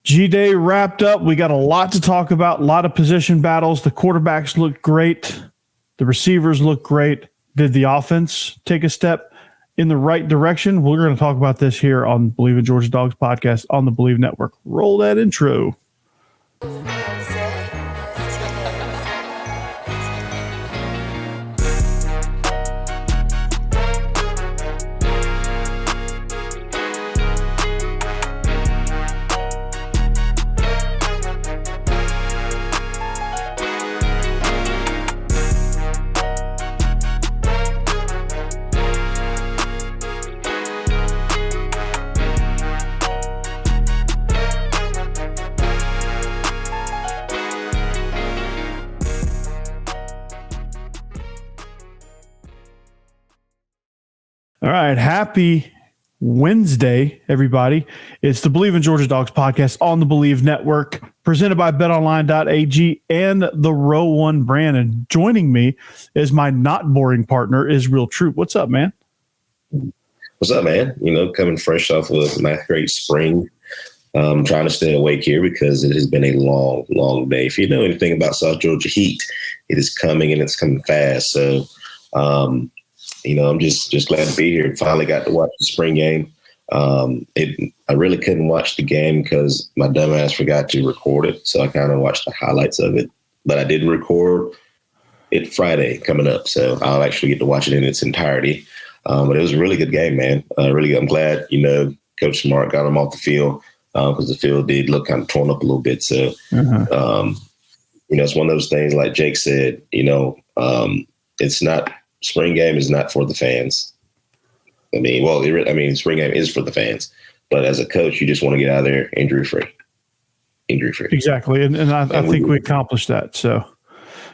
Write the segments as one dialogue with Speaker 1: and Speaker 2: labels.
Speaker 1: G-Day wrapped up. We got a lot to talk about, a lot of position battles. The quarterbacks looked great. The receivers looked great. Did the offense take a step in the right direction? We're going to talk about this here on Believe in Georgia Dogs podcast on the Believe Network. Roll that intro. All right. Happy Wednesday, everybody. It's the Believe in Georgia Dogs podcast on the Believe Network, presented by Betonline.ag and the Row One brand. And joining me is my not boring partner, Israel Troop. What's up, man?
Speaker 2: What's up, man? Coming fresh off of my great spring. Trying to stay awake here because it has been a long, long day. If you know anything about South Georgia heat, it is coming and it's coming fast. So, I'm just glad to be here. Finally got to watch the spring game. I really couldn't watch the game because my dumbass forgot to record it. So I kind of watched the highlights of it. But I did record it Friday coming up. So I'll actually get to watch it in its entirety. But it was a really good game, man. Really, I'm glad, Coach Smart got him off the field because the field did look kind of torn up a little bit. So, it's one of those things like Jake said, it's not – spring game is not for the fans. Spring game is for the fans, but as a coach, you just want to get out of there injury free.
Speaker 1: Exactly, and I think we accomplished that. So,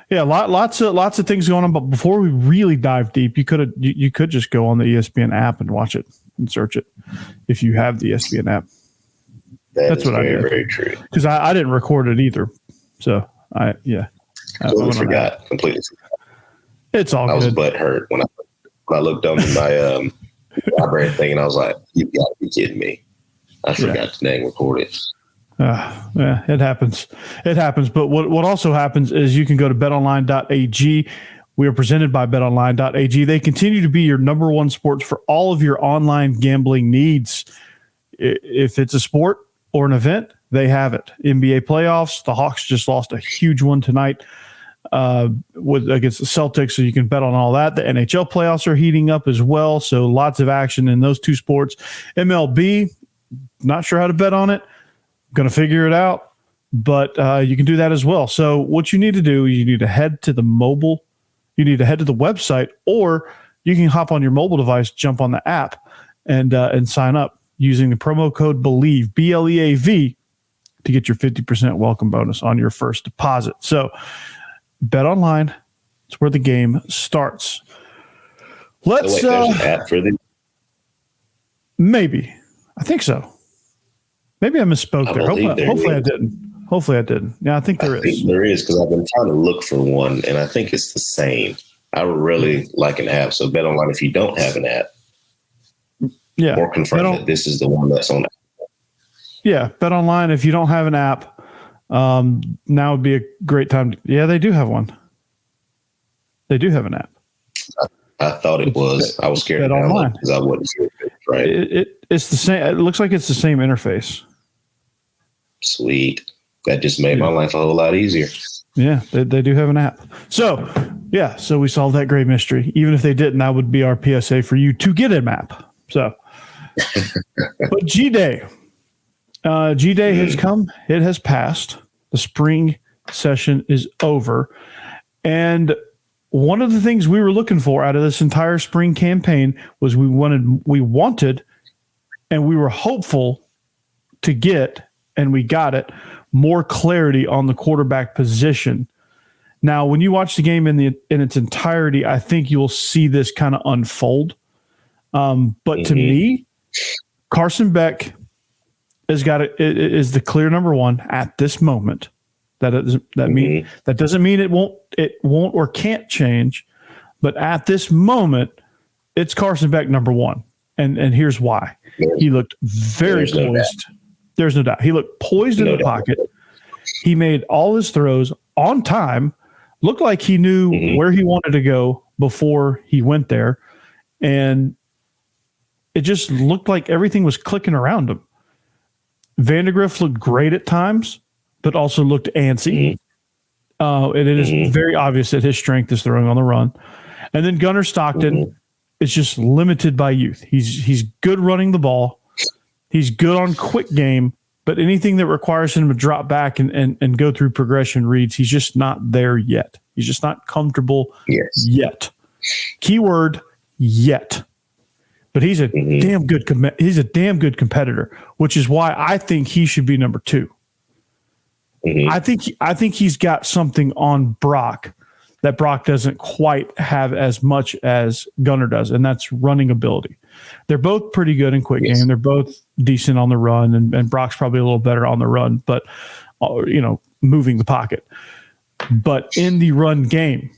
Speaker 1: yeah, lots of things going on. But before we really dive deep, you could just go on the ESPN app and watch it and search it if you have the ESPN app.
Speaker 2: That's what I did. Very true.
Speaker 1: Because I didn't record it either. So I
Speaker 2: forgot completely.
Speaker 1: It's all good.
Speaker 2: I was butthurt when I looked on my library thing, and I was like, "You got to be kidding me!" I forgot to dang record it.
Speaker 1: Yeah, it happens. It happens. But what also happens is you can go to Betonline.ag. We are presented by Betonline.ag. They continue to be your number one sports for all of your online gambling needs. If it's a sport or an event, they have it. NBA playoffs. The Hawks just lost a huge one tonight against the Celtics, so you can bet on all that. The NHL playoffs are heating up as well, so lots of action in those two sports. MLB, not sure how to bet on it. Going to figure it out, but you can do that as well. So what you need to do, you need to head to the mobile, you need to head to the website, or you can hop on your mobile device, jump on the app, and sign up using the promo code BELIEVE, BLEAV, to get your 50% welcome bonus on your first deposit. So Bet Online, it's where the game starts. Let's
Speaker 2: there's an app for the
Speaker 1: maybe. I think so. Maybe I misspoke there. Hopefully I didn't. Yeah, I think there is.
Speaker 2: I think there is because I've been trying to look for one, and I think it's the same. I would really like an app. So Bet Online, if you don't have an app, or confirm that this is the one that's on.
Speaker 1: Yeah, Bet Online. If you don't have an app, now would be a great time. Yeah, they do have one. They do have an app.
Speaker 2: I thought it was. I was scared to download because I wasn't sure. Right.
Speaker 1: It's the same. It looks like it's the same interface.
Speaker 2: Sweet. That just made my life a whole lot easier.
Speaker 1: Yeah, they do have an app. So, so we solved that great mystery. Even if they didn't, that would be our PSA for you to get an app. So, but G-Day has come. It has passed. The spring session is over. And one of the things we were looking for out of this entire spring campaign was we wanted, and we were hopeful to get, and we got it, more clarity on the quarterback position. Now, when you watch the game in its entirety, I think you'll see this kind of unfold. But to me, Carson Beck is the clear number one at this moment. That doesn't mean it won't or can't change, but at this moment, it's Carson Beck number one, and here's why. He looked very poised. There's no doubt. He looked poised in the pocket. He made all his throws on time. Looked like he knew where he wanted to go before he went there. And it just looked like everything was clicking around him. Vandagriff looked great at times, but also looked antsy. And it is very obvious that his strength is throwing on the run. And then Gunnar Stockton is just limited by youth. He's good running the ball. He's good on quick game, but anything that requires him to drop back and go through progression reads, he's just not there yet. He's just not comfortable yet. Keyword, yet. But he's a damn good competitor, which is why I think he should be number 2. I think he's got something on Brock that Brock doesn't quite have as much as Gunnar does, and that's running ability. They're both pretty good in quick game. They're both decent on the run, and Brock's probably a little better on the run, but moving the pocket. But in the run game,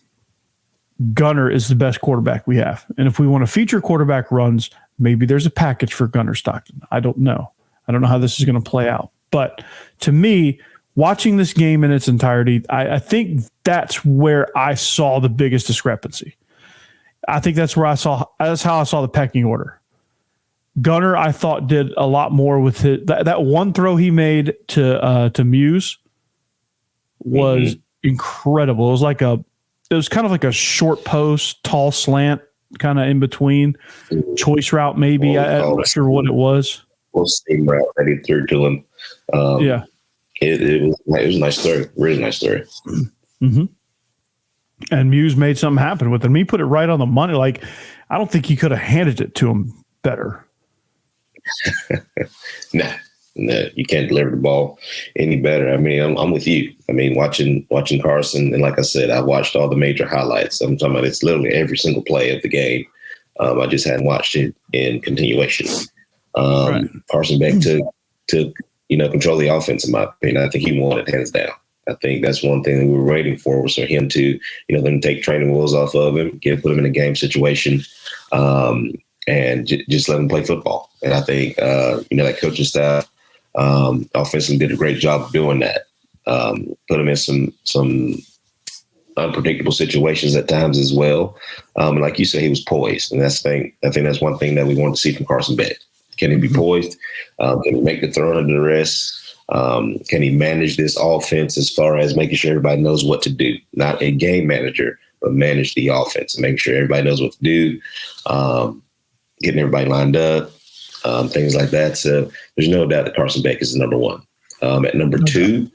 Speaker 1: Gunnar is the best quarterback we have. And if we want to feature quarterback runs, maybe there's a package for Gunnar Stockton. I don't know. I don't know how this is going to play out. But to me, watching this game in its entirety, I think that's where I saw the biggest discrepancy. I think that's how I saw the pecking order. Gunnar, I thought, did a lot more with that one throw he made to Muse was incredible. It was kind of like a short post, tall slant, kind of in between choice route. Maybe I'm not sure what it was.
Speaker 2: Same route that he threw to him. It was a nice throw, really nice throw.
Speaker 1: And Muse made something happen with him. He put it right on the money. Like, I don't think he could have handed it to him better.
Speaker 2: No, you can't deliver the ball any better. I mean, I'm with you. I mean, watching Carson, and like I said, I watched all the major highlights. I'm talking about it's literally every single play of the game. I just hadn't watched it in continuation. Carson Beck took control of the offense, in my opinion. I think he won it hands down. I think that's one thing that we were waiting for, was for him to, them take training wheels off of him, put him in a game situation, and just let him play football. And I think, that coaching staff offensively did a great job of doing that. Put him in some unpredictable situations at times as well. And like you said, he was poised. And I think that's one thing that we wanted to see from Carson Beck. Can he be poised? Can he make the throw under duress? Can he manage this offense as far as making sure everybody knows what to do? Not a game manager, but manage the offense and making sure everybody knows what to do, getting everybody lined up, things like that. So there's no doubt that Carson Beck is the number 1. At number 2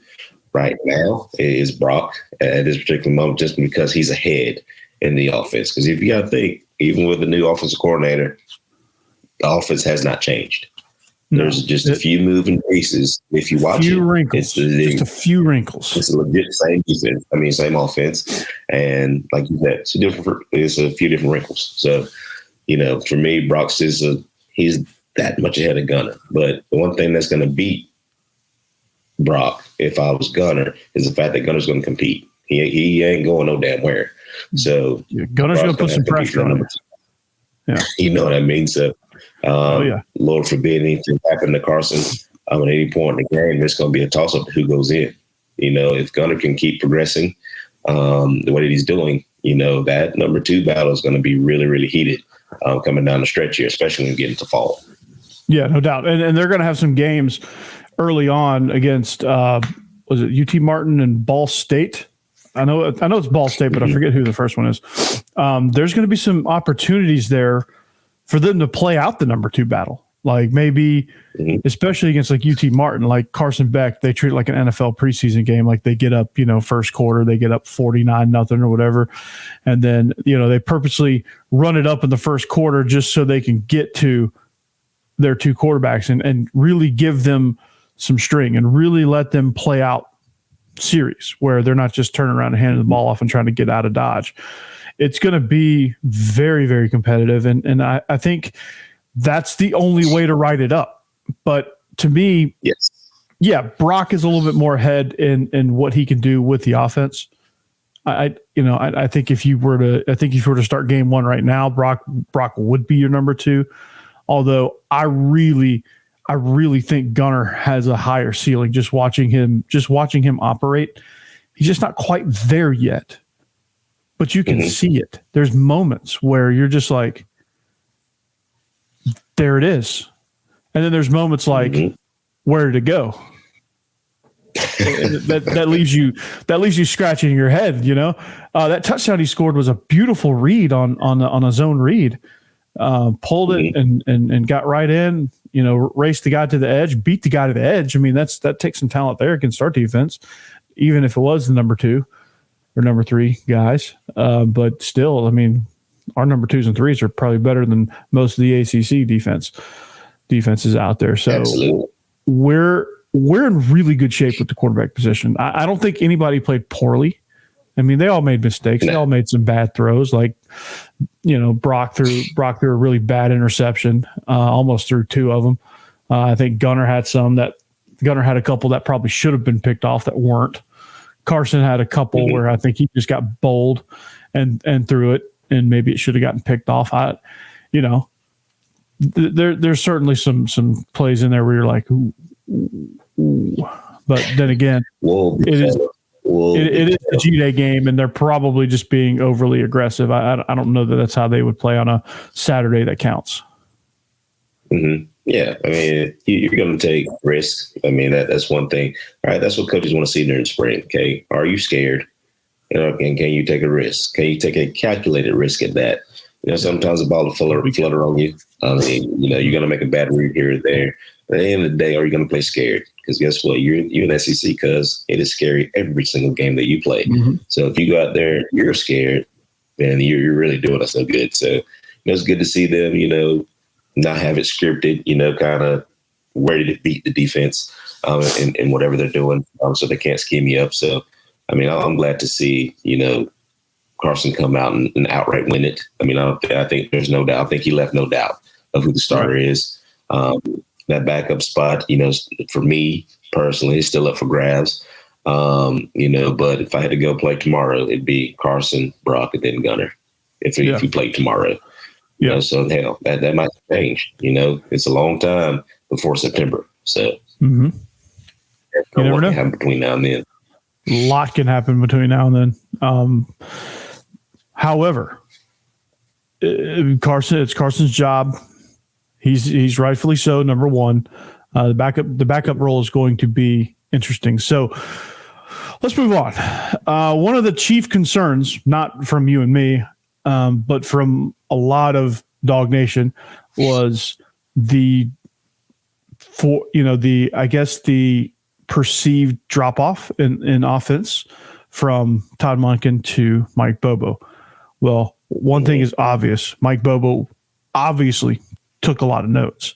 Speaker 2: right now is Brock at this particular moment, just because he's ahead in the offense. Because if you got to think, even with the new offensive coordinator, the offense has not changed. There's just a few moving pieces. If you watch
Speaker 1: it's just a few wrinkles.
Speaker 2: It's a legit same defense. I mean, same offense. And like you said, it's a few different wrinkles. So, for me, Brock's he's that much ahead of Gunnar. But the one thing that's going to beat Brock, if I was Gunnar, is the fact that Gunnar's going to compete. He ain't going no damn where. So
Speaker 1: Gunner's going to put some pressure on him.
Speaker 2: Yeah. You know what I mean? So, Lord forbid anything happen to Carson at any point in the game, there's going to be a toss-up to who goes in. If Gunnar can keep progressing the way that he's doing, that number 2 battle is going to be really, really heated coming down the stretch here, especially when we get into fall.
Speaker 1: Yeah, no doubt. And they're going to have some games early on against, was it UT Martin and Ball State? I know it's Ball State, but I forget who the first one is. There's going to be some opportunities there for them to play out the number 2 battle. Like maybe, especially against like UT Martin, like Carson Beck, they treat it like an NFL preseason game. Like they get up, first quarter, they get up 49-0 or whatever. And then, they purposely run it up in the first quarter just so they can get to their 2 quarterbacks and really give them some string and really let them play out series where they're not just turning around and handing the ball off and trying to get out of Dodge. It's going to be very, very competitive. And I think that's the only way to write it up. But to me, Brock is a little bit more ahead in what he can do with the offense. I think if you were to start game 1 right now, Brock would be your number 2. Although I I really think Gunnar has a higher ceiling. Just watching him operate, he's just not quite there yet. But you can see it. There's moments where you're just like, there it is. And then there's moments like, where did it go? that leaves you scratching your head, you know. That touchdown he scored was a beautiful read on a zone read. Pulled it and got right in, you know, raced the guy to the edge, beat the guy to the edge. I mean, that takes some talent there against our defense, even if it was the number 2 or number 3 guys. But still, I mean, our number 2s and 3s are probably better than most of the ACC defenses out there. So
Speaker 2: absolutely.
Speaker 1: We're in really good shape with the quarterback position. I don't think anybody played poorly. I mean, they all made mistakes. They all made some bad throws. Like, you know, Brock threw a really bad interception, almost threw 2 of them. I think Gunnar had a couple that probably should have been picked off that weren't. Carson had a couple where I think he just got bold and threw it, and maybe it should have gotten picked off. There's certainly some plays in there where you're like, ooh. But then again, it is a G-Day game, and they're probably just being overly aggressive. I don't know that that's how they would play on a Saturday that counts.
Speaker 2: Yeah, I mean, you're going to take risks. I mean, that's one thing. All right, that's what coaches want to see during spring. Okay, are you scared? You know, and can you take a risk? Can you take a calculated risk at that? You know, sometimes the ball will flutter on you. I mean, you know, you're going to make a bad read here or there. But at the end of the day, are you going to play scared? Because guess what? You're in SEC because it is scary every single game that you play. So if you go out there, you're scared, then you're really doing us no good. So it's good to see them, you know, not have it scripted, you know, kind of ready to beat the defense in whatever they're doing, so they can't scheme you up. So, I mean, I'm glad to see, you know, Carson come out and outright win it. I mean, I think there's no doubt. I think he left no doubt of who the starter is. That backup spot, you know, for me personally, is still up for grabs. You know, but if I had to go play tomorrow, it'd be Carson, Brock, and then Gunnar. If you play tomorrow. You know, so hell, that might change. You know, it's a long time before September. So
Speaker 1: you never know.
Speaker 2: Can happen between now and then.
Speaker 1: A lot can happen between now and then. However, it's Carson's job. He's rightfully so, number 1. The backup role is going to be interesting. So let's move on. One of the chief concerns, not from you and me, but from a lot of Dog Nation, was the perceived drop off in offense from Todd Monken to Mike Bobo. Well, one thing is obvious. Mike Bobo obviously took a lot of notes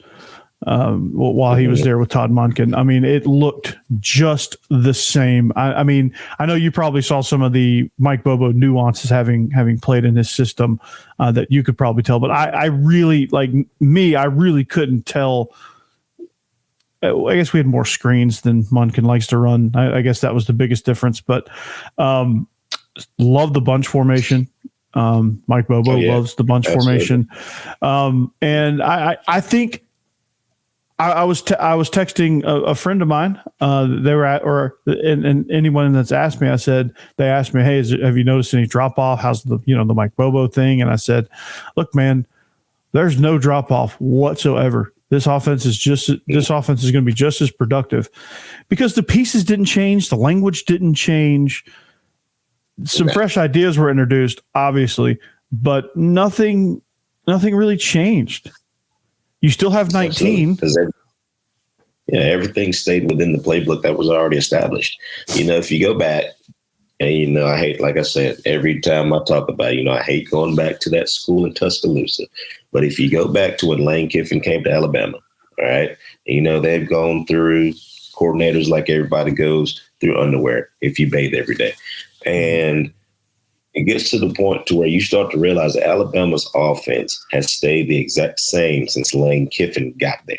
Speaker 1: while he was there with Todd Monken. I mean, it looked just the same. I mean, I know you probably saw some of the Mike Bobo nuances having played in his system that you could probably tell, but I really couldn't tell. I guess we had more screens than Monken likes to run. I guess that was the biggest difference, but love the bunch formation. Mike Bobo loves the bunch formation. And I think I was texting a friend of mine. They were and anyone that's asked me, they asked me, hey, have you noticed any drop off? How's the Mike Bobo thing? And I said, look, man, there's no drop off whatsoever. This offense is going to be just as productive because the pieces didn't change. The language didn't change. Some fresh ideas were introduced, obviously, but nothing really changed. You still have 19.
Speaker 2: Everything stayed within the playbook that was already established. You know, if you go back, and I hate, like I said, every time I talk about it, I hate going back to that school in Tuscaloosa. But if you go back to when Lane Kiffin came to Alabama, all right, they've gone through coordinators like everybody goes through underwear if you bathe every day. And it gets to the point to where you start to realize that Alabama's offense has stayed the exact same since Lane Kiffin got there.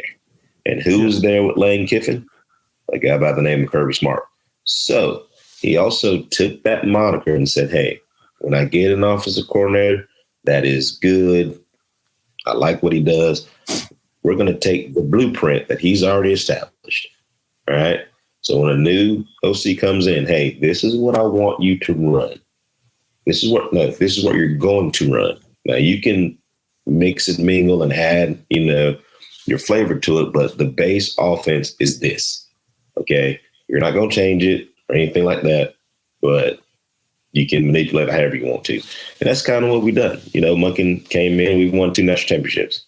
Speaker 2: And who was there with Lane Kiffin? A guy by the name of Kirby Smart. So he also took that moniker and said, hey, when I get an offensive coordinator that is good, I like what he does, we're going to take the blueprint that he's already established. All right. So when a new OC comes in, hey, this is what I want you to run. This is what you're going to run. Now you can mix and mingle and add, your flavor to it, but the base offense is this. Okay. You're not going to change it or anything like that, but you can manipulate it however you want to. And that's kind of what we've done. Monken came in, we've won 2 national championships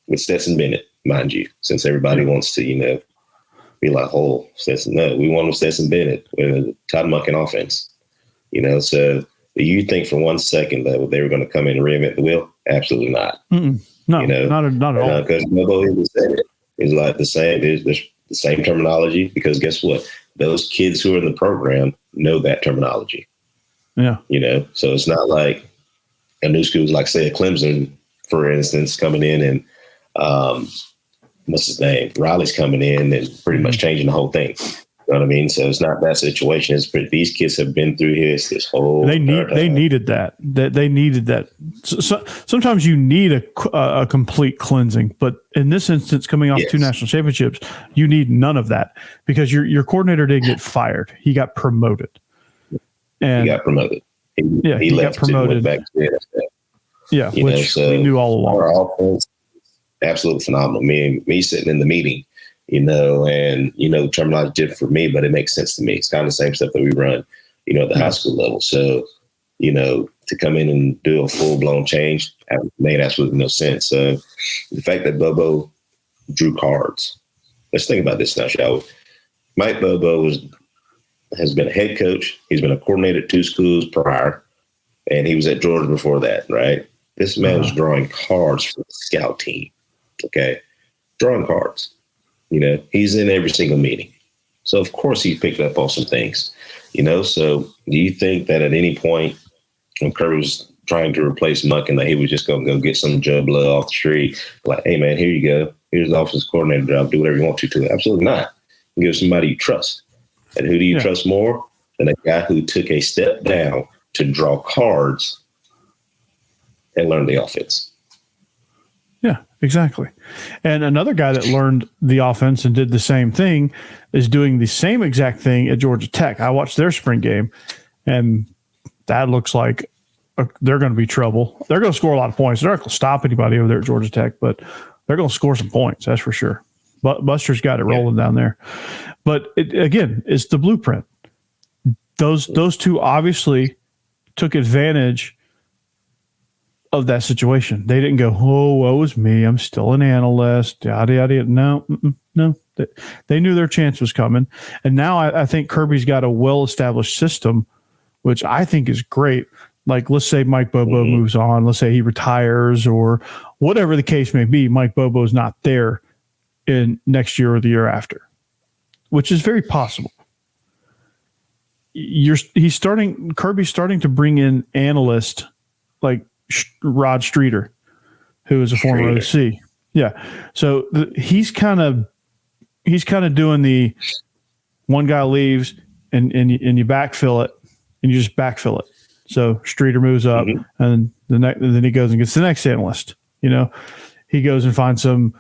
Speaker 2: with Stetson Bennett, mind you, since everybody wants to, be like, oh, Stetson. No, we won with Stetson Bennett with a Todd Monken offense. So do you think for 1 second that they were going to come in and reinvent the wheel? Absolutely not.
Speaker 1: No, not at all.
Speaker 2: Because Bobo even said it. It's like the same. There's the same terminology, because guess what? Those kids who are in the program know that terminology.
Speaker 1: Yeah.
Speaker 2: So it's not like a new school, like say a Clemson, for instance, coming in and what's his name? Riley's coming in and pretty much changing the whole thing. You know what I mean? So it's not that situation. It's these kids have been through this whole.
Speaker 1: They needed that. They needed that. So, sometimes you need a complete cleansing, but in this instance, coming off 2 national championships, you need none of that, because your coordinator didn't get fired. He got promoted. And
Speaker 2: he got promoted.
Speaker 1: He
Speaker 2: left
Speaker 1: got promoted.
Speaker 2: Back to the NFL.
Speaker 1: Yeah, which we knew all along.
Speaker 2: Our offense, absolutely phenomenal. Me sitting in the meeting, and terminology different for me, but it makes sense to me. It's kind of the same stuff that we run, at the high school level. So, to come in and do a full blown change made absolutely no sense. So the fact that Bobo drew cards, let's think about this now, shall we? Mike Bobo has been a head coach. He's been a coordinator at 2 schools prior, and he was at Georgia before that, right? This man was drawing cards for the scout team, okay? Drawing cards. He's in every single meeting. So, of course, he picked up on some things, So do you think that at any point when Kirby was trying to replace Monken, that he was just going to go get some Joe Blow off the street, like, hey, man, here you go. Here's the offensive coordinator job. Do whatever you want to. Absolutely not. You give somebody you trust. And who do you trust more than a guy who took a step down to draw cards and learn the offense?
Speaker 1: Yeah, exactly. And another guy that learned the offense and did the same thing is doing the same exact thing at Georgia Tech. I watched their spring game, and that looks like they're going to be trouble. They're going to score a lot of points. They're not going to stop anybody over there at Georgia Tech, but they're going to score some points, that's for sure. But Buster's got it rolling down there. But again, it's the blueprint. Those two obviously took advantage of that situation. They didn't go, oh, woe is me, I'm still an analyst, yada, yada, yada. No. They knew their chance was coming. And now I think Kirby's got a well-established system, which I think is great. Like, let's say Mike Bobo moves on. Let's say he retires or whatever the case may be. Mike Bobo's not there in next year or the year after, which is very possible. Kirby's starting to bring in analysts like Rod Streeter, who is a former OC. Yeah. So he's kind of doing the one guy leaves and you backfill it and you just backfill it. So Streeter moves up and then he goes and gets the next analyst. He goes and finds some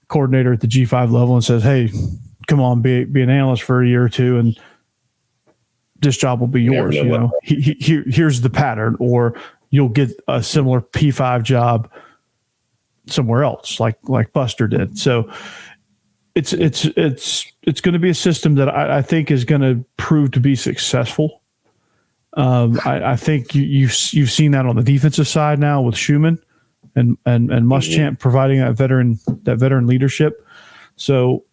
Speaker 1: coordinator at the G5 level and says, hey, come on, be an analyst for a year or two and this job will be yours. Here's the pattern, or you'll get a similar P5 job somewhere else, like Buster did. So it's going to be a system that I think is going to prove to be successful. I think you've seen that on the defensive side now with Schumann and Muschamp providing that veteran leadership. So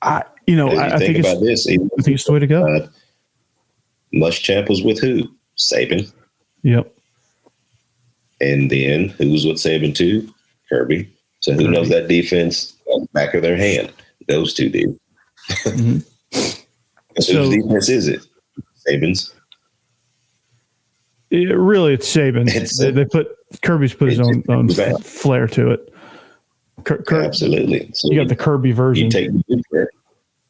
Speaker 1: I think it's the way to go.
Speaker 2: Muschamp was with who? Saban.
Speaker 1: Yep.
Speaker 2: And then who was with Saban too? Kirby. So who knows that defense on the back of their hand? Those two did. So whose defense is it? Saban's.
Speaker 1: It's Saban. Kirby's put his own flair to it.
Speaker 2: Absolutely. So
Speaker 1: you got the Kirby version.
Speaker 2: You take the blueprint.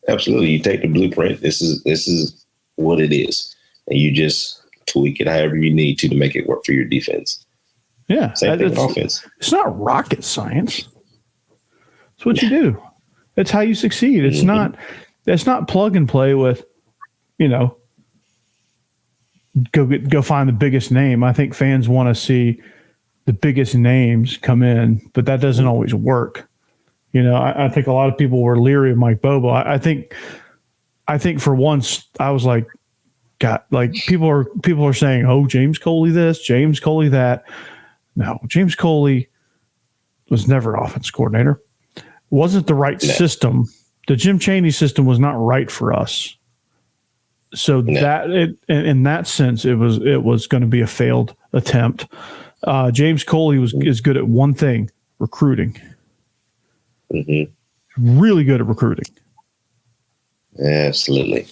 Speaker 2: Absolutely. You take the blueprint. This is what it is. And you just tweak it however you need to make it work for your defense.
Speaker 1: Yeah.
Speaker 2: Same thing with offense.
Speaker 1: It's not rocket science. It's what you do. It's how you succeed. It's not plug and play with, go find the biggest name. I think fans want to see the biggest names come in, but that doesn't always work. I think a lot of people were leery of Mike Bobo. I think for once I was like, God, like people are saying, oh, James Coley this, James Coley that. No, James Coley was never offense coordinator. Wasn't the right system. The Jim Chaney system was not right for us. So that in that sense, it was going to be a failed attempt. James Coley is good at one thing: recruiting. Really good at recruiting.
Speaker 2: Absolutely.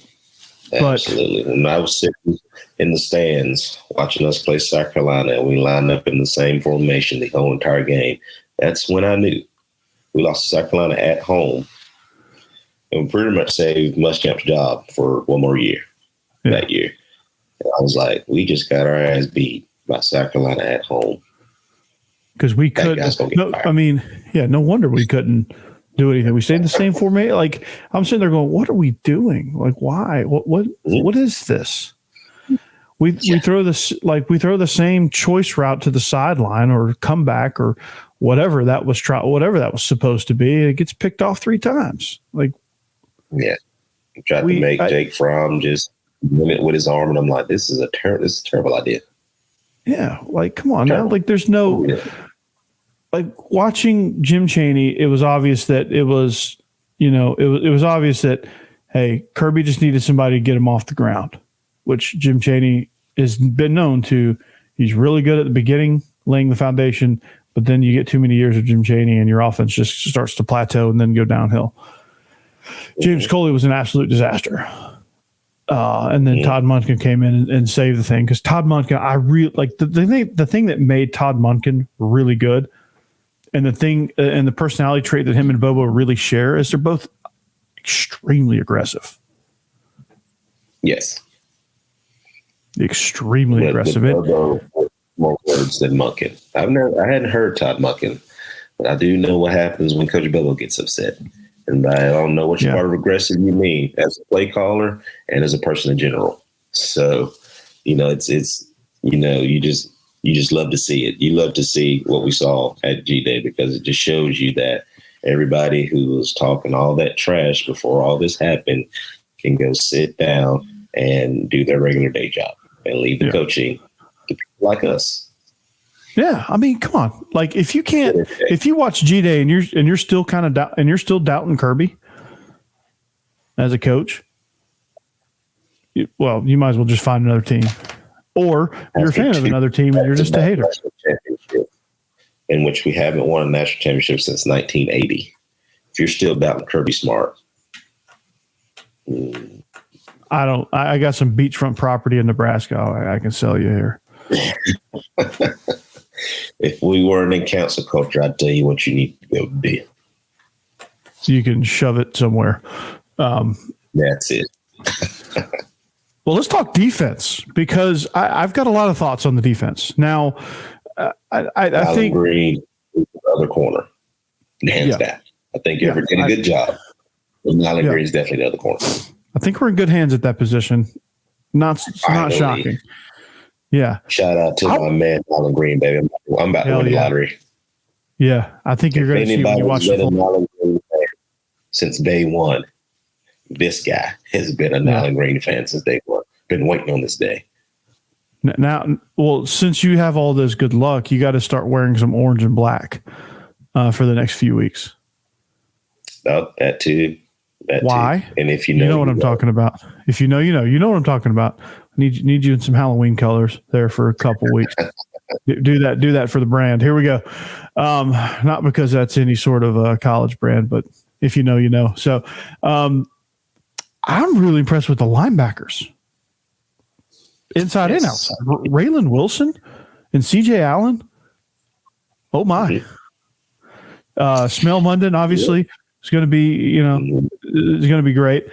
Speaker 2: When I was sitting in the stands watching us play South Carolina, and we lined up in the same formation the whole entire game, that's when I knew we lost to South Carolina at home and pretty much saved Muschamp's job for one more year that year. And I was like, we just got our ass beat by South Carolina at home.
Speaker 1: Because we couldn't. No wonder we couldn't do anything. We stayed in the same formation. Like, I'm sitting there going, what are we doing? Like, why? What is this? We throw the same choice route to the sideline or comeback or whatever that was supposed to be. It gets picked off 3 times. Like,
Speaker 2: tried to make Jake Fromm just win it with his arm, and I'm like, this is a terrible idea.
Speaker 1: Yeah, like, come on now. Like, there's no like watching Jim Chaney. It was obvious that it was obvious that, hey, Kirby just needed somebody to get him off the ground, which Jim Chaney has been known to. He's really good at the beginning, laying the foundation, but then you get too many years of Jim Chaney and your offense just starts to plateau and then go downhill. James Coley was an absolute disaster. And then Todd Monken came in and saved the thing, because Todd Monken, I really like the thing that made Todd Monken really good, and the thing and the personality trait that him and Bobo really share is they're both extremely aggressive.
Speaker 2: Yes,
Speaker 1: extremely aggressive.
Speaker 2: Bobo more words than Monken. I hadn't heard Todd Monken, but I do know what happens when Coach Bobo gets upset. And I don't know which part of aggressive you mean as a play caller and as a person in general. So, it's you just love to see it. You love to see what we saw at G-Day, because it just shows you that everybody who was talking all that trash before all this happened can go sit down and do their regular day job and leave the coaching to people like us.
Speaker 1: Yeah, I mean, come on. Like, if you watch G-Day and you're still kind of you're still doubting Kirby as a coach, you might as well just find another team, or you're a fan of another team and you're just a hater.
Speaker 2: In which we haven't won a national championship since 1980. If you're still doubting Kirby Smart,
Speaker 1: I got some beachfront property in Nebraska I can sell you here.
Speaker 2: If we weren't in council culture, I'd tell you what you need to go do.
Speaker 1: So you can shove it somewhere.
Speaker 2: That's it.
Speaker 1: Well, let's talk defense, because I've got a lot of thoughts on the defense. Now, I think
Speaker 2: Green is the other corner, hands down. I think Everett did a good job. Nyland Green is definitely the other corner.
Speaker 1: I think we're in good hands at that position. Not shocking. Yeah.
Speaker 2: Shout out to my man, Nyland Green, baby. I'm about to win the lottery.
Speaker 1: Yeah. I think you're going to see when you watch the
Speaker 2: Nyland Green fan since day one. This guy has been a Nyland Green fan since day one. Been waiting on this day.
Speaker 1: Now, well, since you have all this good luck, you got to start wearing some orange and black for the next few weeks.
Speaker 2: Oh, that too.
Speaker 1: Why?
Speaker 2: And if
Speaker 1: you know what I'm talking about. If you know what I'm talking about. Need you in some Halloween colors there for a couple weeks. Do that for the brand. Here we go. Not because that's any sort of a college brand, but if you know, you know. So I'm really impressed with the linebackers. Inside and outside. Raylan Wilson and CJ Allen. Oh my. Smell Munden, obviously, is going to be, is going to be great.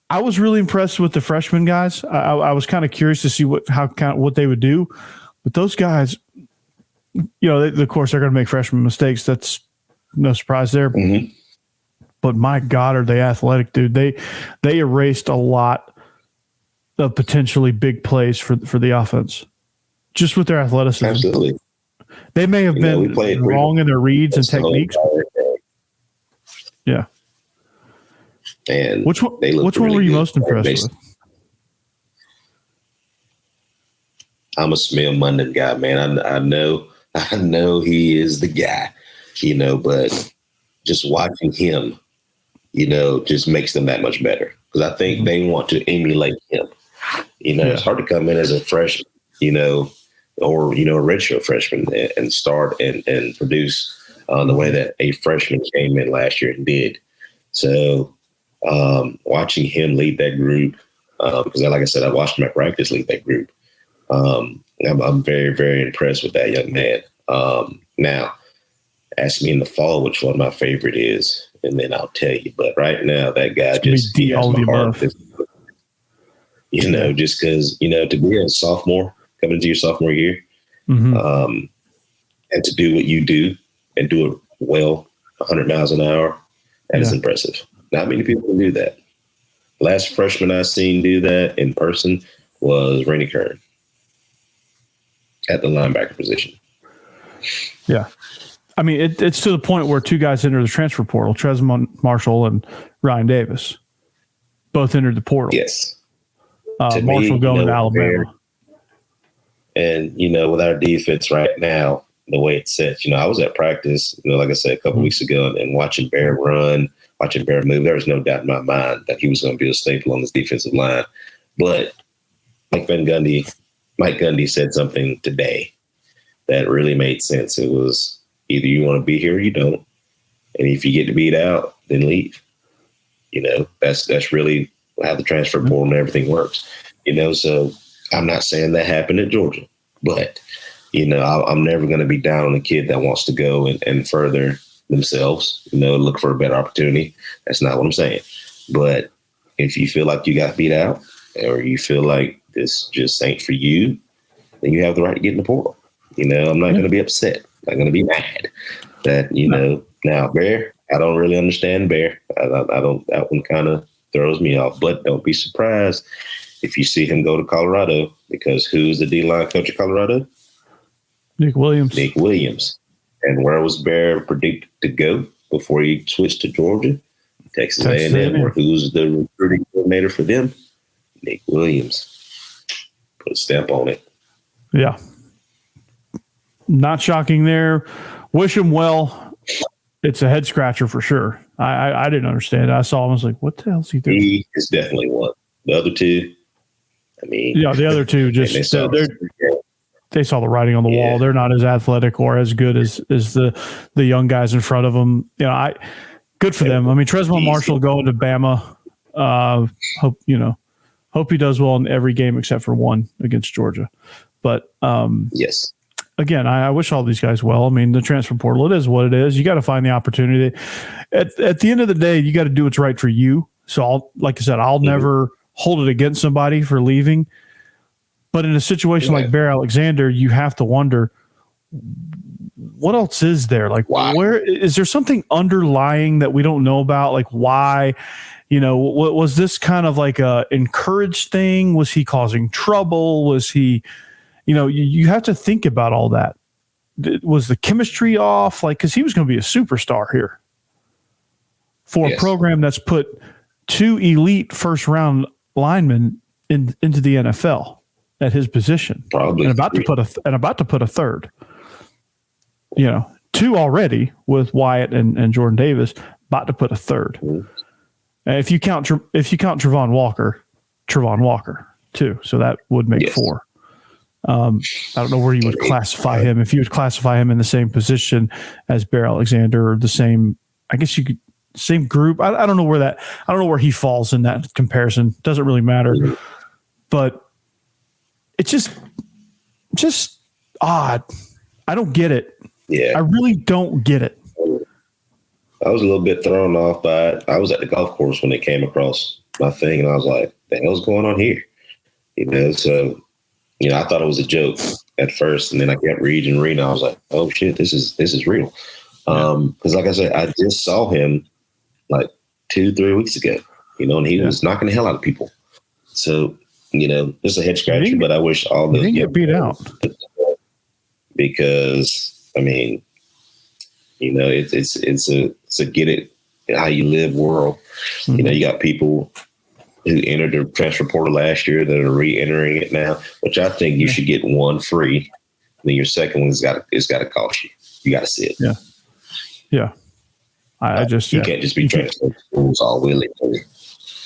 Speaker 1: I was really impressed with the freshman guys. I was kind of curious to see what they would do, but those guys, of course, they're going to make freshman mistakes. That's no surprise there. but my God, are they athletic, dude? They erased a lot of potentially big plays for the offense just with their athleticism.
Speaker 2: Absolutely.
Speaker 1: They may have been wrong in their reads and techniques. Yeah.
Speaker 2: And
Speaker 1: which one were you most impressed with?
Speaker 2: I'm a Smell Munden guy, man. I know he is the guy, but just watching him, just makes them that much better. Because I think they want to emulate him. It's hard to come in as a freshman, or a redshirt freshman and start and produce the way that a freshman came in last year and did. So watching him lead that group, because like I said, I watched him at practice lead that group. I'm very, very impressed with that young man. Now, ask me in the fall which one my favorite is, and then I'll tell you. But right now, that guy just he has my heart. Just because to be a sophomore coming into your sophomore year, and to do what you do and do it well, 100 miles an hour, that is impressive. Not many people can do that. Last freshman I seen do that in person was Rainey Kern at the linebacker position.
Speaker 1: Yeah. I mean, it's to the point where two guys enter the transfer portal, Trezmont Marshall and Ryan Davis, both entered the portal.
Speaker 2: Yes.
Speaker 1: Marshall going to Alabama.
Speaker 2: And, with our defense right now, the way it's set, I was at practice, like I said, a couple weeks ago, and watching Bear run, watching Bear move, there was no doubt in my mind that he was going to be a staple on this defensive line. But Mike Gundy said something today that really made sense. It was either you want to be here or you don't. And if you get to beat out, then leave. That's really how the transfer portal and everything works. So I'm not saying that happened at Georgia, but, I'm never going to be down on a kid that wants to go and further themselves, look for a better opportunity. That's not what I'm saying. But if you feel like you got beat out or you feel like this just ain't for you, then you have the right to get in the portal. I'm not going to be upset. I'm not going to be mad that, now Bear, I don't really understand Bear. I don't, that one kind of throws me off, but don't be surprised if you see him go to Colorado, because who's the D-line coach of Colorado?
Speaker 1: Nick Williams.
Speaker 2: And where was Bear predicted to go before he switched to Georgia? Texas A&M. Or who's the recruiting coordinator for them? Nick Williams. Put a stamp on it.
Speaker 1: Yeah. Not shocking there. Wish him well. It's a head scratcher for sure. I didn't understand it. I saw him. I was like, what the hell is he doing?
Speaker 2: He is definitely one. The other two,
Speaker 1: the other two just they saw the writing on the wall. They're not as athletic or as good as the young guys in front of them. Good for them. I mean, Trezmont Marshall going to Bama. Hope he does well in every game except for one against Georgia. But
Speaker 2: yes.
Speaker 1: Again, I wish all these guys well. I mean, the transfer portal, it is what it is. You got to find the opportunity. At the end of the day, you got to do what's right for you. So, like I said, I'll never hold it against somebody for leaving. But in a situation like Bear Alexander, you have to wonder, what else is there? Like, where is there something underlying that we don't know about? Like, why? What was this kind of like a encouraged thing? Was he causing trouble? Was he, you have to think about all that. Was the chemistry off? Like, because he was going to be a superstar here for a program that's put two elite first round linemen into the NFL at his position, probably, and about to put a third. Two already with Wyatt and Jordan Davis, about to put a third. Mm-hmm. And if you count Travon Walker too, so that would make four. I don't know where you would classify him. If you would classify him in the same position as Bear Alexander, or the same, I guess you could, same group. I don't know where he falls in that comparison. Doesn't really matter. Mm-hmm. But it's just odd. I don't get it. Yeah. I really don't get it.
Speaker 2: I was a little bit thrown off by it. I was at the golf course when it came across my thing, and I was like, the hell's going on here? So, I thought it was a joke at first, and then I kept reading. I was like, oh shit, this is real. Because like I said, I just saw him like 2-3 weeks ago, and he was knocking the hell out of people. So, it's a head scratcher, but I wish all those
Speaker 1: get beat out
Speaker 2: because, I mean, it's a get it how you live world.
Speaker 1: Mm-hmm.
Speaker 2: You got people who entered the transfer portal last year that are re-entering it now, which I think you should get one free. Then your second one's got to cost you. You got to see it.
Speaker 1: Yeah. Yeah.
Speaker 2: You can't just be transferring schools all willy-nilly.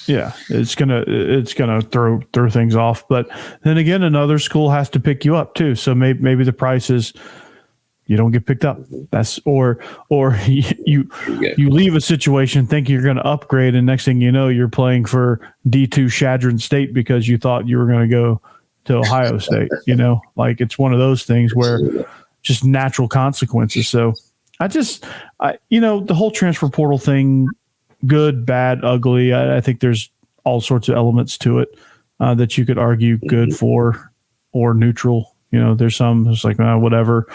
Speaker 1: Yeah, it's gonna throw things off. But then again, another school has to pick you up too. So maybe the price is you don't get picked up. That's or you leave a situation thinking you're going to upgrade, and next thing you know, you're playing for D2 Shadron State because you thought you were going to go to Ohio State. Like it's one of those things where just natural consequences. So the whole transfer portal thing, good, bad, ugly. I think there's all sorts of elements to it that you could argue good for or neutral. There's some it's like whatever.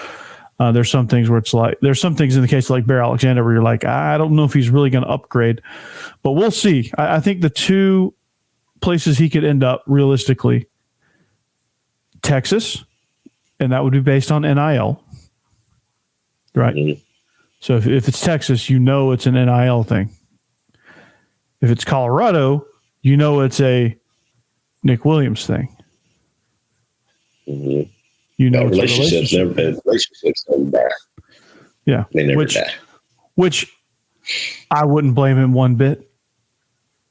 Speaker 1: There's some things where it's like there's some things in the case of like Bear Alexander where you're like, I don't know if he's really going to upgrade, but we'll see. I think the two places he could end up realistically, Texas, and that would be based on NIL, right? Mm-hmm. So if it's Texas, it's an NIL thing. If it's Colorado, it's a Nick Williams thing.
Speaker 2: Mm-hmm.
Speaker 1: Relationships
Speaker 2: never die.
Speaker 1: Yeah.
Speaker 2: They never die.
Speaker 1: Which I wouldn't blame him one bit.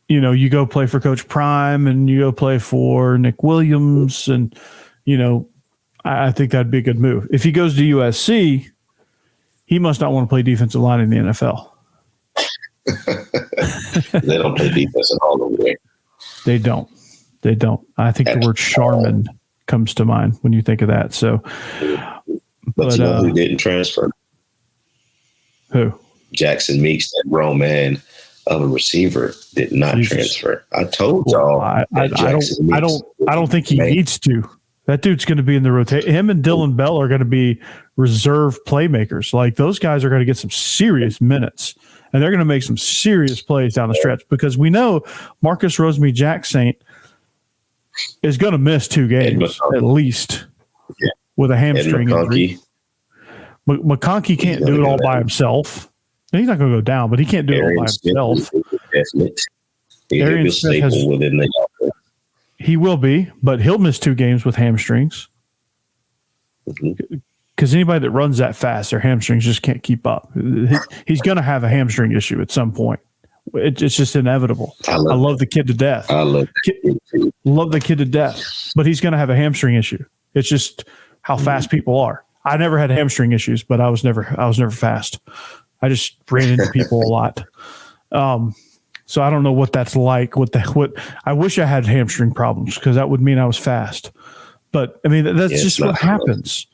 Speaker 1: You go play for Coach Prime and you go play for Nick Williams, and I think that'd be a good move. If he goes to USC, he must not want to play defensive line in the NFL.
Speaker 2: They don't play defense at all over there.
Speaker 1: They don't. I think the word Charmin comes to mind when you think of that. So,
Speaker 2: but who didn't transfer?
Speaker 1: Who?
Speaker 2: Jackson Meeks, that grown man of a receiver, did not transfer. I told y'all.
Speaker 1: I don't think he needs to. That dude's going to be in the rotation. Him and Dylan Bell are going to be reserve playmakers. Like those guys are going to get some serious minutes, and they're going to make some serious plays down the stretch because we know Marcus Rosemy-Jacksaint is going to miss 2 games at least with a hamstring injury. McConkey can't do it all by himself. He's not going to go down, but he can't do it all by himself. Arian Smith has, he will be, but he'll miss 2 games with hamstrings. Because anybody that runs that fast, their hamstrings just can't keep up. He's going to have a hamstring issue at some point. It's just inevitable. I love the kid to death. Love the kid to death, but he's going to have a hamstring issue. It's just how fast people are. I never had hamstring issues, but I was never fast. I just ran into people a lot. So I don't know what that's like. What I wish I had hamstring problems because that would mean I was fast. But I mean, that's just what happens.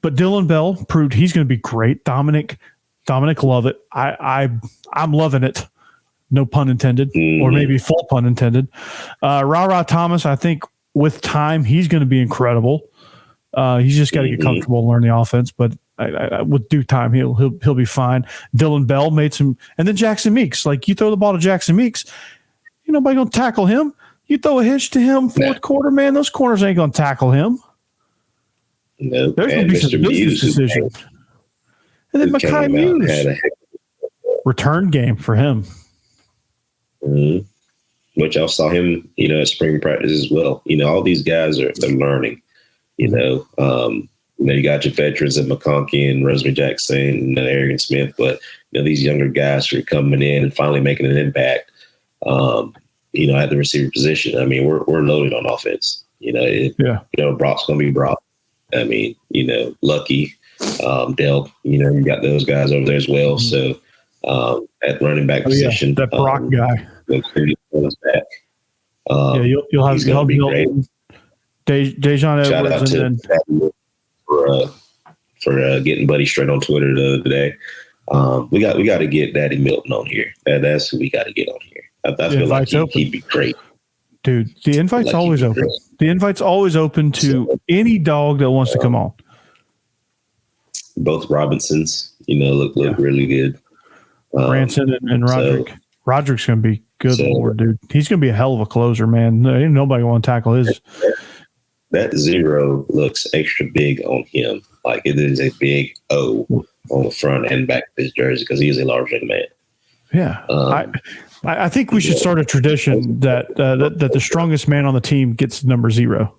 Speaker 1: But Dylan Bell proved he's going to be great. Dominic Lovett. I'm loving it. No pun intended, or maybe full pun intended. Ra Thomas, I think with time, he's going to be incredible. He's just got to get comfortable and learn the offense, but with due time, he'll be fine. Dylan Bell made some, and then Jackson Meeks. Like you throw the ball to Jackson Meeks, ain't nobody going to tackle him. You throw a hitch to him fourth quarter, man, those corners ain't going to tackle him.
Speaker 2: No,
Speaker 1: there's going to be some business decision. And then Mekhi Muse, return game for him.
Speaker 2: Which I saw him, at spring practice as well. All these guys they're learning. You got your veterans at McConkey and Rosemy-Jacksaint and Arian Smith, but these younger guys are coming in and finally making an impact. At the receiver position. I mean, we're loaded on offense. Brock's going to be Brock. I mean, Lucky, Dell. You got those guys over there as well. So at running back position,
Speaker 1: that Brock guy.
Speaker 2: Back.
Speaker 1: You'll have Milton, Dejon
Speaker 2: Shout
Speaker 1: Edwards,
Speaker 2: and then for getting Buddy straight on Twitter the other day. We got to get Daddy Milton on here. That's who we got to get on here. I feel like he'd be great.
Speaker 1: Dude, the invite's always open. Great. The invite's always open to any dog that wants to come on.
Speaker 2: Both Robinsons, look really good.
Speaker 1: Branson and Roderick. Roderick's going to be good, Lord, dude. He's going to be a hell of a closer, man. Ain't nobody want to tackle his.
Speaker 2: That 0 looks extra big on him. Like it is a big O on the front and back of his jersey because he is a large young man.
Speaker 1: Yeah. I think we should start a tradition that the strongest man on the team gets number 0.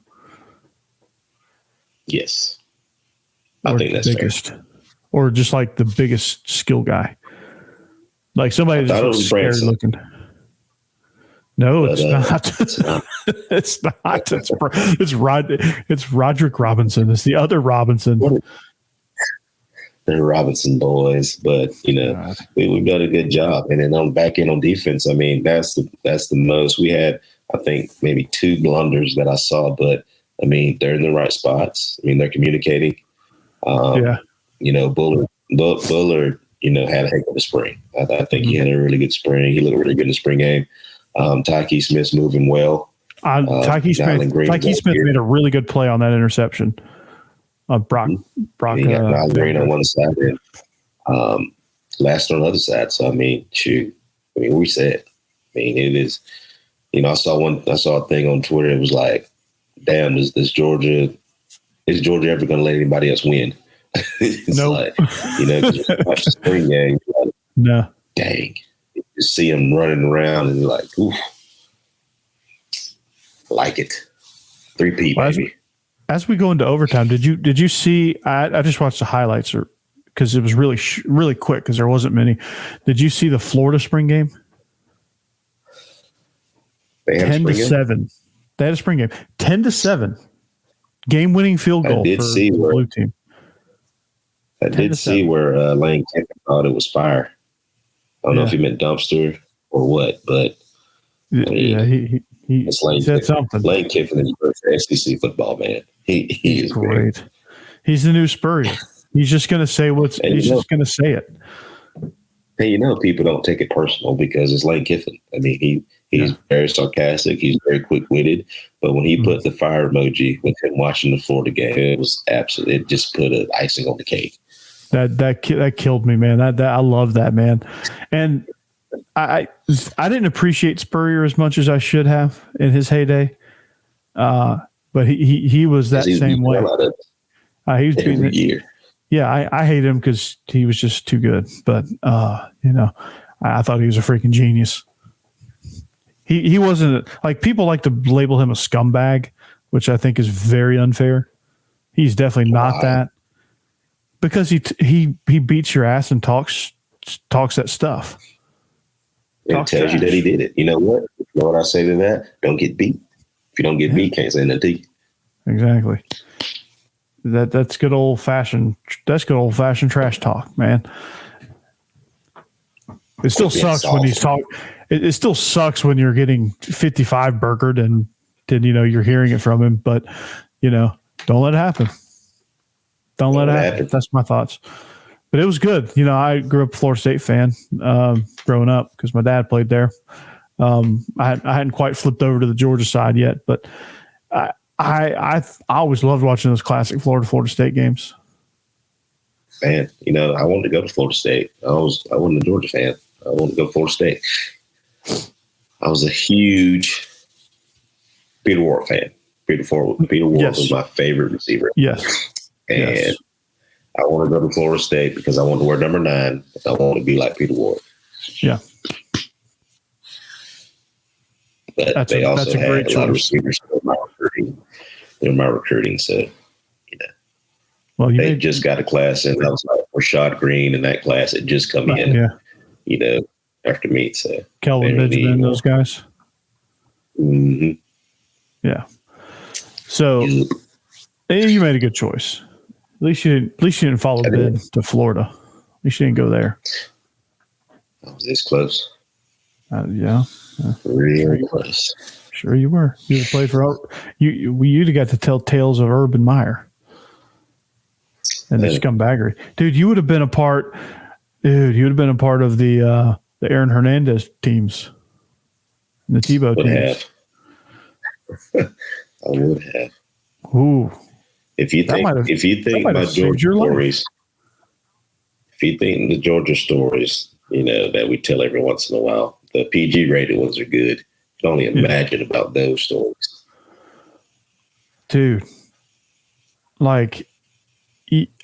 Speaker 2: Yes. I think that's
Speaker 1: biggest,
Speaker 2: fair.
Speaker 1: Or just like the biggest skill guy. Like somebody that's just scary looking. No, it's not. It's not. It's Roderick Robinson. It's the other Robinson.
Speaker 2: They're Robinson boys, but we've done a good job. And then on back end on defense, I mean, that's the most we had. I think maybe 2 blunders that I saw, but I mean, they're in the right spots. I mean, they're communicating. Bullard, had a heck of a spring. I think he had a really good spring. He looked really good in the spring game. Tyke Smith's moving well.
Speaker 1: Tyke Smith made a really good play on that interception. Brock.
Speaker 2: He got Nyland Green on one side and Last on the other side. So I mean, shoot. I mean, we said. I mean, it is. I saw a thing on Twitter. It was like, damn, is Georgia ever going to let anybody else win? It's
Speaker 1: nope.
Speaker 2: Like, you watch the spring game. Like,
Speaker 1: no.
Speaker 2: Dang. You see him running around and you're like, oof. Like it. 3-P, baby.
Speaker 1: As we go into overtime, did you see? I just watched the highlights because it was really quick because there wasn't many. Did you see the Florida spring game? 10-7. They had a spring game. 10-7. Game-winning field goal for the blue team.
Speaker 2: I did see where Lane Kiffin thought it was fire. I don't know if he meant dumpster or what, but
Speaker 1: he said something.
Speaker 2: Lane Kiffin is for SEC football, man. He is great.
Speaker 1: He's the new Spurrier. He's just going to say just going to say it.
Speaker 2: Hey, people don't take it personal because it's Lane Kiffin. I mean, he's very sarcastic. He's very quick-witted. But when he put the fire emoji with him watching the Florida game, it was absolutely. It just put an icing on the cake.
Speaker 1: That killed me, man. That I love that, man. And I didn't appreciate Spurrier as much as I should have in his heyday. But he was that same way. He was
Speaker 2: every year.
Speaker 1: Yeah, I hate him because he was just too good. But I thought he was a freaking genius. He wasn't like people like to label him a scumbag, which I think is very unfair. He's definitely not that because he beats your ass and talks that stuff.
Speaker 2: It tells you that he did it. You know what? You know what I say to that? Don't get beat. If you don't get beat, can't say nothing to you.
Speaker 1: Exactly. That's good old fashioned. That's good old fashioned trash talk, man. It still sucks when he's talking. It still sucks when you're getting 55 burgered and then you're hearing it from him. But don't let it happen. Don't let it happen. That's my thoughts. But it was good. I grew up a Florida State fan growing up because my dad played there. I hadn't quite flipped over to the Georgia side yet, but I always loved watching those classic Florida State games.
Speaker 2: Man, I wanted to go to Florida State. I wasn't a Georgia fan. I wanted to go to Florida State. I was a huge Peter Ward fan. Peter Ward was my favorite receiver.
Speaker 1: Yes.
Speaker 2: And I want to go to Florida State because I want to wear number 9. I want to be like Peter Ward.
Speaker 1: Yeah.
Speaker 2: But they also had a lot of receivers in my recruiting. They're my recruiting, so well, they just got a class in. That was like Rashad Green in that class had just come in. After me. So
Speaker 1: Kelvin Benjamin, those guys.
Speaker 2: Mm-hmm.
Speaker 1: Yeah. So you made a good choice. At least you didn't follow Ben to Florida. At least you didn't go there.
Speaker 2: I was this close.
Speaker 1: Yeah.
Speaker 2: Really close.
Speaker 1: Sure you were. You played for you'd have got to tell tales of Urban Meyer and the scumbaggery. Dude, you would have been a part of the Aaron Hernandez teams and the Tebow teams.
Speaker 2: I would have.
Speaker 1: Ooh.
Speaker 2: If you think my Georgia stories, if you think the Georgia stories, that we tell every once in a while, the PG rated ones are good. I can only imagine about those stories.
Speaker 1: Dude, like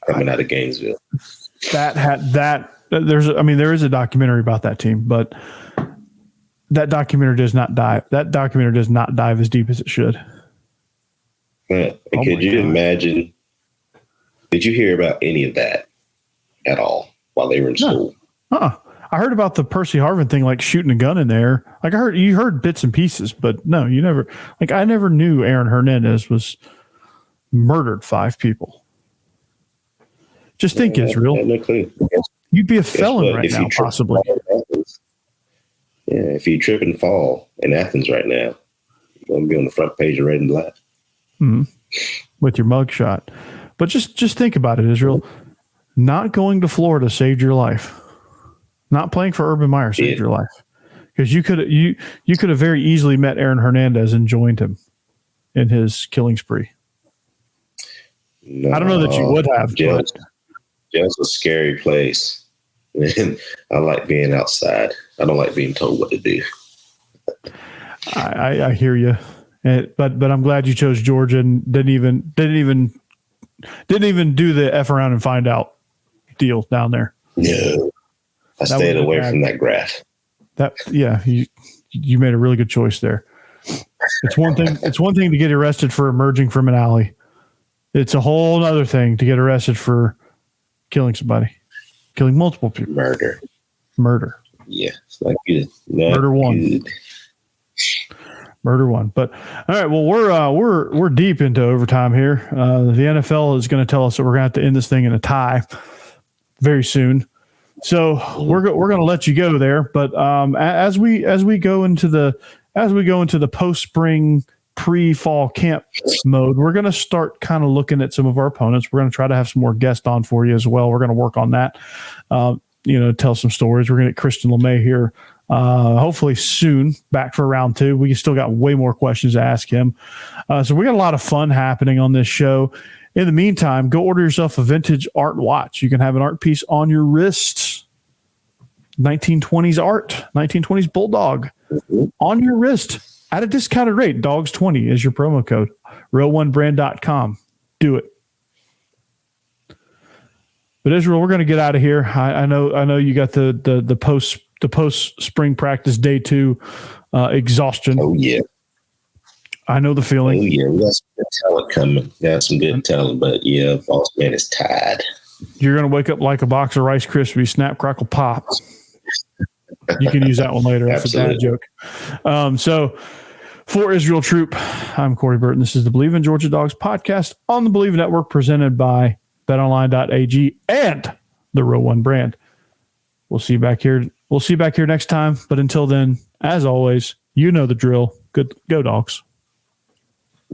Speaker 2: coming out of Gainesville.
Speaker 1: There is a documentary about that team, but that documentary does not dive. That documentary does not dive as deep as it should.
Speaker 2: Could you imagine? Did you hear about any of that at all while they were in school?
Speaker 1: I heard about the Percy Harvin thing, like shooting a gun in there. Like you heard bits and pieces, but no, you never. Like I never knew Aaron Hernandez was murdered 5 people. Just think, Israel.
Speaker 2: No clue.
Speaker 1: You'd be a felon right now, possibly.
Speaker 2: Yeah, if you trip and fall in Athens right now, you're going to be on the front page of Red and Black.
Speaker 1: Mm-hmm. With your mugshot. But just think about it, Israel. Not going to Florida saved your life. Not playing for Urban Meyer saved your life. Because you could have very easily met Aaron Hernandez and joined him in his killing spree.
Speaker 2: No,
Speaker 1: I don't know that you would have.
Speaker 2: Jail's a scary place. And I like being outside. I don't like being told what to do.
Speaker 1: I hear you, but I'm glad you chose Georgia and didn't even do the F around and find out deal down there.
Speaker 2: No, I stayed away from that graph.
Speaker 1: You made a really good choice there. It's one thing. It's one thing to get arrested for emerging from an alley. It's a whole other thing to get arrested for killing somebody, killing multiple people. Murder.
Speaker 2: Yeah, like good.
Speaker 1: Murder one.
Speaker 2: Good.
Speaker 1: Murder one. But all right, well, we're deep into overtime here. The NFL is going to tell us that we're going to have to end this thing in a tie very soon. So we're going to let you go there. But as we go into the post spring pre-fall camp mode, we're going to start kind of looking at some of our opponents. We're going to try to have some more guests on for you as well. We're going to work on that. Tell some stories. We're going to get Christian LeMay here hopefully soon, back for round 2. We still got way more questions to ask him. So we got a lot of fun happening on this show. In the meantime, go order yourself a vintage art watch. You can have an art piece on your wrist. 1920s art, 1920s Bulldog on your wrist at a discounted rate. Dogs20 is your promo code. Real1brand.com. Do it. But Israel, we're going to get out of here. I know you got the post spring practice day 2 exhaustion.
Speaker 2: Oh yeah,
Speaker 1: I know the feeling.
Speaker 2: Oh yeah, we got some good talent coming. Got some good talent, but yeah, boss man is tired. You're
Speaker 1: going to wake up like a box of Rice Krispies, snap, crackle, pop. You can use that one later. That's a bad joke. So for Israel Troop, I'm Corey Burton. This is the Believe in Georgia Dogs podcast on the Believe Network, presented by Betonline.ag and the Real One brand. We'll see you back here. We'll see you back here next time. But until then, as always, you know the drill. Go Dogs.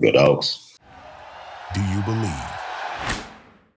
Speaker 2: Go Dogs.
Speaker 3: Do you believe?